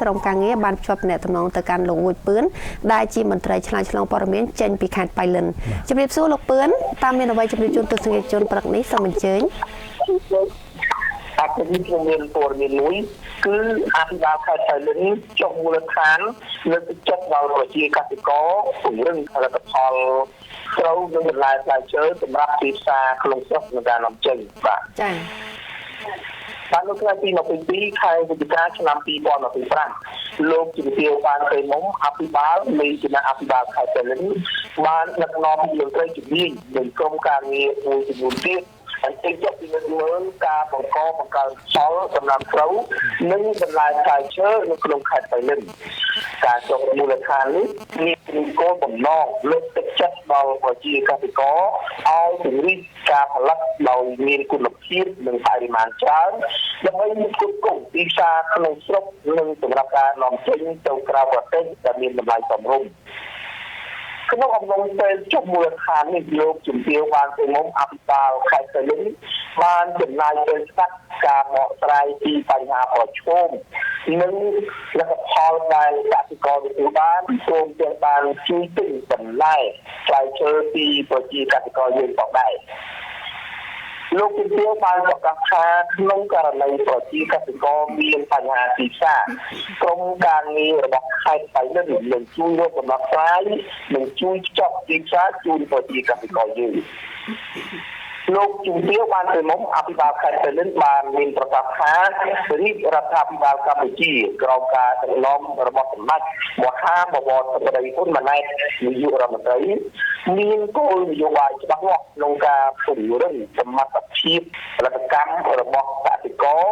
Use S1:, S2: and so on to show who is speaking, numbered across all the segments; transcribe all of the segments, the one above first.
S1: ក្រុមការងារបានភ្ជាប់អ្នកតំណងទៅកាន់លោកវូចពឿនដែលជាមន្ត្រីឆ្លើយឆ្លងព័ត៌មានចេញពីខេត្តបៃលិនជំរាបសួរលោកពឿនតាមមានអ្វីជំរាបជូនទស្សនិកជនព្រឹកនេះសូមអញ្ជើញ
S2: អត្ថប្រយោជន៍មានព័ត៌មានមួយគឺអភិបាលខេត្តបៃលិនចុះមូលដ្ឋានលើកទឹកចិត្តដល់ប្រជាកសិករពង្រឹងផលិតផលស្រូវនិងបន្លែផ្លែឈើសម្រាប់ទីផ្សារក្នុងស្រុកនិងការនាំចេញបាទ
S1: ចា៎
S2: បាននៅថ្ងៃទី22ខែវិច្ឆិកាឆ្នាំ2025លោកជំទាវបានទៅមុំអភិបាលនៃគណៈអភិបាលខេត្តបៃលិនបានដឹកនាំមន្ត្រីជំនាញនិងក្រុមការងារមួយចំនួនទៀតហើយទីចុះពីមើលការបង្កើនផលដំណាំស្រូវនិងបន្លែផ្លែឈើនៅក្នុងខេត្តបៃលិនការចុះមូលដ្ឋាននេះមានគោលបំណងលើកទឹកចិត្តដល់ប្រជាកសិករឲ្យពង្រីកការផលិតដោយមានគុណភាពនិងបរិមាណច្រើនដើម្បីផ្គត់ផ្គង់ទីផ្សារក្នុងស្រុកនិងសម្រាប់ការនាំចេញទៅក្រៅប្រទេសដែលមានតម្លៃសមរម្យក្នុងអំឡុងពេលចុះមូលដ្ឋាននេះលោកជំទាវបានទៅមុំអភិបាលខេត្តបៃលិនបានចំណាយពេលស្ដាប់ការបកស្រាយពីបញ្ហាប្រឈមនិងលទ្ធផលដែលកសិករទទួលបានព្រមទាំងបានជួយទិញបន្លែផ្លែឈើពីប្រជាកសិករយើងផងដែរលោកជំទាវបានប្រកាសថាក្នុងករណីប្រជាកសិករមានបញ្ហាទីផ្សារក្រុមការងាររបស់ខេត្តបៃលិននឹងជួយរកដំណោះស្រាយនិងជួយខ្ចប់ទីផ្សារជូនប្រជាកសិករយើងលោកជំទាវបានទៅមុំអភិបាលខេត្តបៃលិនបានមានប្រកាសថារាជរដ្ឋាភិបាលកម្ពុជាក្រោមការដឹកនាំរបស់សម្ដេចមហាបវរធិបតីហ៊ុនម៉ាណែតនាយករដ្ឋមន្ត្រីមានគោលនយោបាយច្បាស់លាស់ក្នុងការពង្រឹងសមត្ថភាពផលិតកម្មរបស់កសិករ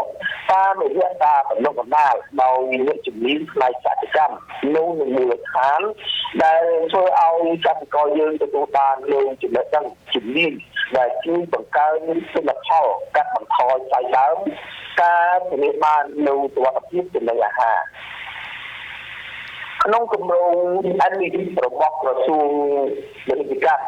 S2: តាមរយៈការបណ្ដុះបណ្ដាលដោយអ្នកជំនាញផ្នែកកសិកម្មនៅក្នុងមូលដ្ឋានដែលធ្វើឲ្យកសិករយើងទទួលបាននូវចំណេះដឹងជំនាញដែលជួយបង្កើនទិន្នផលកាត់បន្ថយថ្លៃដើមការធានាបាននូវសុវត្ថិភាពចំណីអាហារក្នុងគម្រោង NDP របស់ក្រសួងពាណិជ្ជកម្ម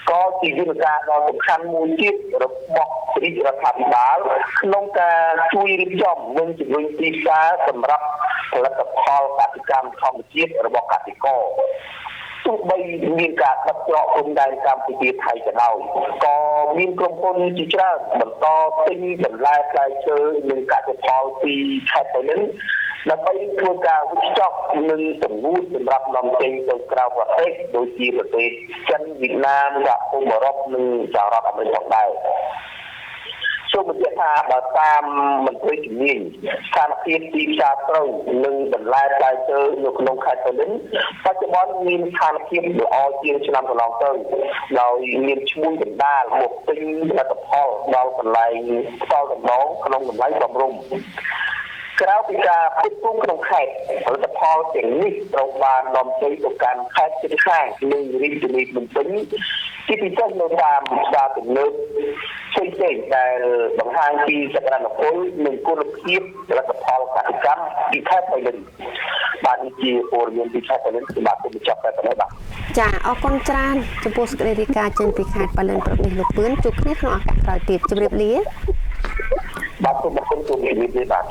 S2: ក៏ជាយន្តការដ៏សំខាន់មួយទៀតរបស់រាជរដ្ឋាភិបាលក្នុងការជួយរៀបចំនិងជំរុញទីផ្សារសម្រាប់ផលិតផលកសិកម្មធម្មជាតិរបស់កសិករទោះបីមានការដឹកច្រកព្រំដែនកម្ពុជាថៃក៏ដោយក៏មានក្រុមហ៊ុនជាច្រើនបន្តទិញបន្លែផ្លែឈើនិងកសិផលពីខេត្តបៃលិនដើម្បីធ្វើការវិចប់និងសម្ងួតសម្រាប់នាំចេញទៅក្រៅប្រទេសដូចជាប្រទេសចិនវៀតណាមសហគមន៍អឺរ៉ុបនិងសហរដ្ឋអាមេរិកផងដែរសូមបញ្ជាក់ថាបើតាមមន្ត្រីជំនាញស្ថានភាពទីផ្សារស្រូវនិងបន្លែផ្លែឈើនៅក្នុងខេត្តបៃលិនបច្ចុប្បន្នមានស្ថានភាពល្អជាងឆ្នាំកន្លងទៅដោយមានឈ្មោះដណ្ដាលមកទិញផលិតផលដល់កន្លែងផ្ទាល់តំណងក្នុងតម្លៃសមរម្យក្រៅពីការផ្គត់ផ្គង់ក្នុងខេត្តផលិតផលទាំងនេះត្រូវបាននាំចេញទៅកាន់ខេត្តជិតខាងនិងរាជធានីភ្នំពេញជាពិសេសនៅតាមផ្សារទំនើបផ្សេងៗដែលបង្ហាញពីសក្តានុពលនិងគុណភាពផលិតផលកសិកម្មពីខេត្តបៃលិនបាទនេះជាព័ត៌មានពីខេត្តបៃលិនសម្រាប់បញ្ចប់តែប៉ុណ្ណេះបាទ
S1: ចាអរគុណច្រើនចំពោះសេចក្តីរាយការណ៍ចេញពីខេត្តបៃលិនព្រឹកនេះលោកពឿនជួបគ្នាក្នុងឱកាសក្រោយទៀតជម្រាបលា
S2: បាទសូមអរគុណទូលជំរាបលាបាទ